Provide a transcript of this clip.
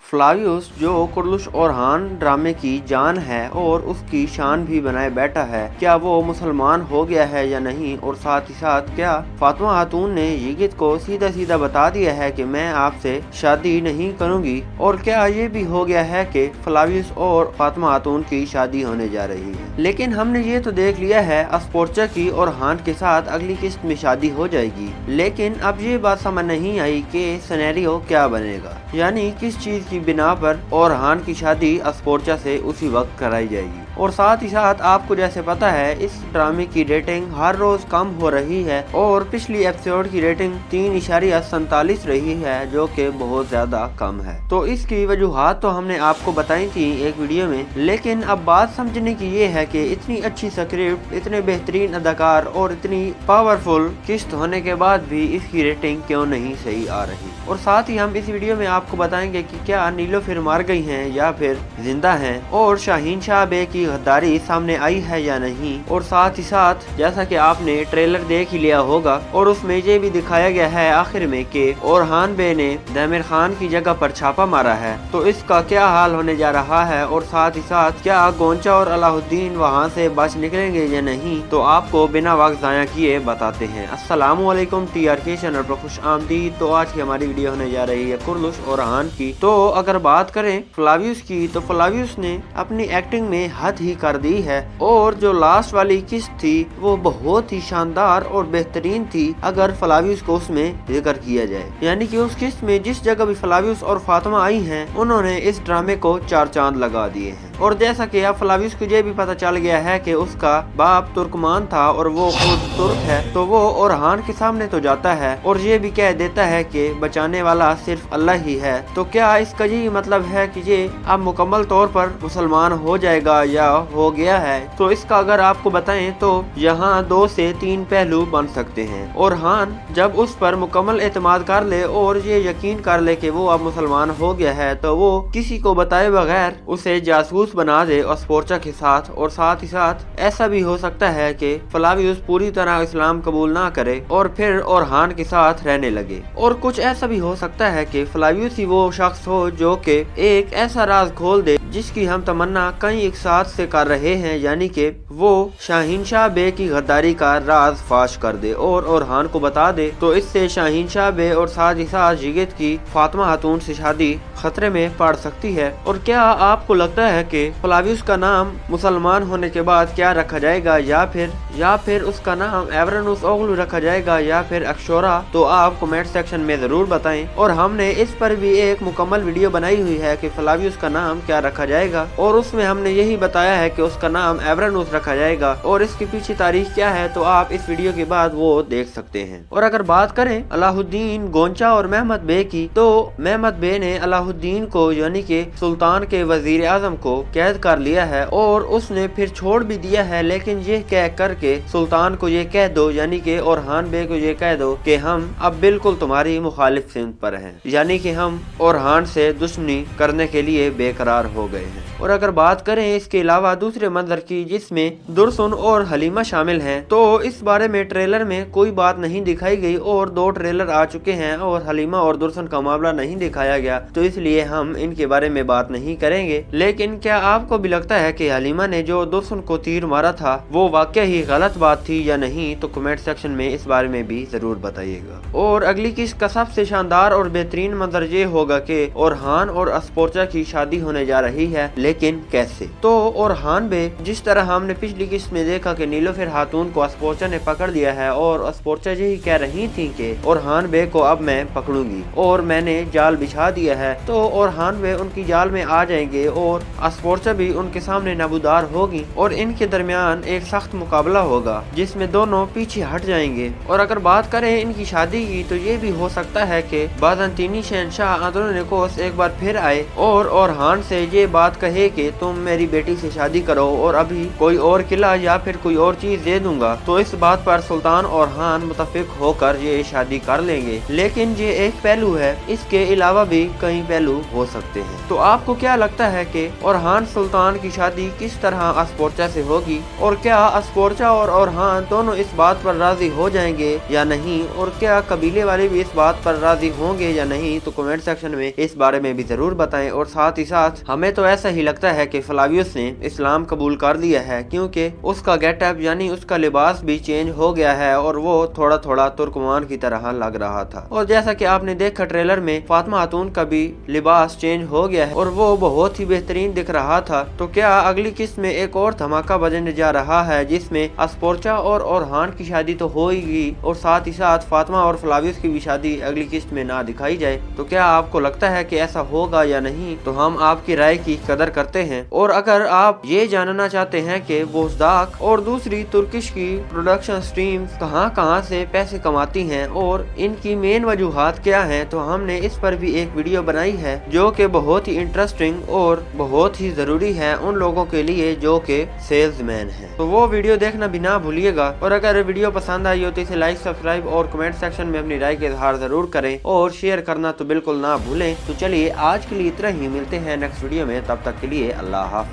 फ्लावियस जो कुर्लुश ओरहान ड्रामे की जान है और उसकी शान भी बनाए बैठा है, क्या वो मुसलमान हो गया है या नहीं, और साथ ही साथ क्या फातिमा खातून ने यिगित को सीधा सीधा बता दिया है कि मैं आपसे शादी नहीं करूंगी, और क्या ये भी हो गया है कि फ्लावियस और फातिमा खातून की शादी होने जा रही है। लेकिन हमने ये तो देख लिया है अस्पोर्चा की ओरहान के साथ अगली किस्त में शादी हो जाएगी, लेकिन अब ये बात समझ नहीं आई कि सिनेरियो क्या बनेगा, यानी किस चीज की बिना पर ओरहान की शादी अस्पोर्चा से उसी वक्त कराई जाएगी। और साथ ही साथ आपको जैसे पता है इस ड्रामे की रेटिंग हर रोज कम हो रही है और पिछली एपिसोड की रेटिंग 3.47 रही है, जो कि बहुत ज्यादा कम है। तो इसकी वजूहात तो हमने आपको बताई थी एक वीडियो में, लेकिन अब बात समझने की ये है कि इतनी अच्छी स्क्रिप्ट, इतने बेहतरीन अदाकार और इतनी पावरफुल किस्त होने के बाद भी इसकी रेटिंग क्यों नहीं सही आ रही। और साथ ही हम इस वीडियो में आपको बताएंगे कि क्या नीलोफर मार गई हैं या फिर जिंदा हैं, और शाहीन शाह बे की गद्दारी सामने आई है या नहीं। और साथ ही साथ जैसा कि आपने ट्रेलर देख ही लिया होगा और उसमें ये भी दिखाया गया है आखिर में कि ओरहान बे ने दामिर खान की जगह पर छापा मारा है, तो इसका क्या हाल होने जा रहा है। और साथ ही साथ क्या गोंचा और अलाउद्दीन वहां से बच निकलेंगे या नहीं, तो आपको बिना वक्त ज़ाया किए बताते हैं। अस्सलामुअलैकुम, TRK चैनल पर खुश आमदीद। तो आज की हमारी वीडियो होने जा रही है कुर्लुश ओरहान की। तो अगर बात करें फ्लावियस की, तो फ्लावियस ने अपनी एक्टिंग में हद ही कर दी है, और जो लास्ट वाली किस्त थी वो बहुत ही शानदार और बेहतरीन थी अगर फ्लावियस को उसमें जिक्र किया जाए। यानी कि उस किस्त में जिस जगह भी फ्लावियस और फातिमा आई हैं, उन्होंने इस ड्रामे को 4 चांद लगा दिए हैं। और जैसा कि अब फ्लावियस को ये भी पता चल गया है कि उसका बाप तुर्कमान था और वो खुद तुर्क है, तो वो ओरहान के सामने तो जाता है और ये भी कह देता है कि बचाने वाला सिर्फ अल्लाह ही है। तो क्या इसका यही मतलब है कि ये अब मुकम्मल तौर पर मुसलमान हो जाएगा या हो गया है? तो इसका अगर आपको बताएं तो यहाँ 2 से 3 पहलू बन सकते हैं। ओरहान जब उस पर मुकम्मल एतमाद कर ले और ये यकीन कर ले कि वो अब मुसलमान हो गया है, तो वो किसी को बताए बगैर उसे जासूस बना दे अस्पोर्चा के साथ। और साथ ही साथ ऐसा भी हो सकता है कि फ्लावियस पूरी तरह इस्लाम कबूल ना करे और फिर ओरहान के साथ रहने लगे। और कुछ ऐसा भी हो सकता है कि फ्लावियस ही वो शख्स हो जो कि एक ऐसा राज खोल दे जिसकी हम तमन्ना कई एक साथ से कर रहे हैं, यानी कि वो शाहीन शाह बे की गद्दारी का राज फाश कर दे और ओरहान को बता दे। तो इससे शाहीन शाह बे और साथ ही साथ यिगित की फातिमा खातून से शादी खतरे में पड़ सकती है। और क्या आपको लगता है कि फ्लावियस का नाम मुसलमान होने के बाद क्या रखा जाएगा, या फिर उसका नाम एवरानुस ओगलू रखा जाएगा या फिर अक्षोरा? तो आप कमेंट सेक्शन में जरूर बताएं। और हमने इस पर भी एक मुकम्मल वीडियो बनाई हुई है कि फ्लावियस का नाम क्या रखा जाएगा, और उसमें हमने यही बताया है कि उसका नाम एवरानुस रखा जाएगा। और इसके पीछे तारीख क्या है तो आप इस वीडियो के बाद वो देख सकते हैं। और अगर बात करें अलाउद्दीन, गोंचा और मेहमद बे की, तो मेहमद बे ने अलाउद्दीन को यानी कि सुल्तान के वजीर आजम को कैद कर लिया है और उसने फिर छोड़ भी दिया है, लेकिन ये कह करके सुल्तान को ये कह दो यानी कि ओरहान बे को ये कह दो कि हम अब बिल्कुल तुम्हारी मुखालिफ सिमत पर हैं, यानी कि हम ओरहान से दुश्मनी करने के लिए बेकरार हो गए हैं। और अगर बात करें इसके अलावा दूसरे मंजर की जिसमें दुर्सुन और हलीमा शामिल हैं, तो इस बारे में ट्रेलर में कोई बात नहीं दिखाई गई और 2 ट्रेलर आ चुके हैं और हलीमा और दुर्सुन का मामला नहीं दिखाया गया, तो इसलिए हम इनके बारे में बात नहीं करेंगे। लेकिन क्या आपको भी लगता है कि हलीमा ने जो दुर्सुन को तीर मारा था वो वाकई ही गलत बात थी या नहीं? तो कमेंट सेक्शन में इस बारे में भी जरूर बताइएगा। और अगली किस्त का सबसे शानदार और बेहतरीन मंजर ये होगा कि ओरहान और अस्पोर्चा की शादी होने जा रही है, लेकिन कैसे? तो ओरहान बे जिस तरह हमने पिछली किस्त में देखा कि नीलोफर खातून को अस्पोर्चा ने पकड़ लिया है और अस्पोर्चा यही कह रही थी कि ओरहान बे को अब मैं पकड़ूंगी और मैंने जाल बिछा दिया है, तो ओरहान बे उनकी जाल में आ जाएंगे और अस्पोर्चा भी उनके सामने नबूदार होगी और इनके दरमियान एक सख्त मुकाबला होगा जिसमें दोनों पीछे हट जाएंगे। और अगर बात करें इनकी शादी की, तो ये भी हो सकता है कि बाज़ंतीनी शहंशाह अंद्रोनिकोस एक बार फिर आए और ओरहान से ये बात कहे कि तुम मेरी बेटी से शादी करो और अभी कोई और किला या फिर कोई और चीज दे दूंगा। तो इस बात पर सुल्तान ओरहान मुतफिक होकर ये शादी कर लेंगे। लेकिन ये एक पहलू है, इसके अलावा भी कई पहलू हो सकते हैं। तो आपको क्या लगता है कि ओरहान ओरहान सुल्तान की शादी किस तरह अस्पोर्चा से होगी और क्या अस्पोर्चा और ओरहान दोनों इस बात पर राजी हो जाएंगे या नहीं, और क्या कबीले वाले भी इस बात पर राजी होंगे या नहीं, तो कमेंट सेक्शन में इस बारे में भी जरूर बताएं। और साथ ही साथ हमें तो ऐसा ही लगता है कि फ्लावियस ने इस्लाम कबूल कर लिया है, क्योंकि उसका गेटअप यानी उसका लिबास भी चेंज हो गया है और वो थोड़ा थोड़ा तुर्कमान की तरह लग रहा था। और जैसा कि आपने देखा ट्रेलर में फातिमा खातून का भी लिबास चेंज हो गया है और वो बहुत ही बेहतरीन दिख रहा था। तो क्या अगली किस्त में एक और धमाका बजने जा रहा है, जिसमें अस्पोर्चा और ओरहान की शादी तो होगी और साथ ही साथ फातिमा और फ्लावियस की भी शादी अगली किस्त में ना दिखाई जाए। तो क्या आपको लगता है कि ऐसा होगा या नहीं, तो हम आपकी राय की कदर करते हैं। और अगर आप ये जानना चाहते हैं कि बोज़दाक और दूसरी तुर्किश की प्रोडक्शन स्ट्रीम्स कहां से पैसे कमाती हैं और इनकी मेन वजूहात क्या हैं, तो हमने इस पर भी एक वीडियो बनाई है जो कि बहुत ही इंटरेस्टिंग और बहुत ही जरूरी है उन लोगों के लिए जो कि सेल्समैन हैं। तो वो वीडियो देखना भी ना भूलिएगा। और अगर वीडियो पसंद आई हो तो इसे लाइक, सब्सक्राइब और कमेंट सेक्शन में अपनी राय का इजहार जरूर करें और शेयर करना तो बिल्कुल ना भूलें। तो चलिए आज के लिए इतना ही, मिलते हैं नेक्स्ट वीडियो में, तब तक के लिए अल्लाह हाफ़िज़।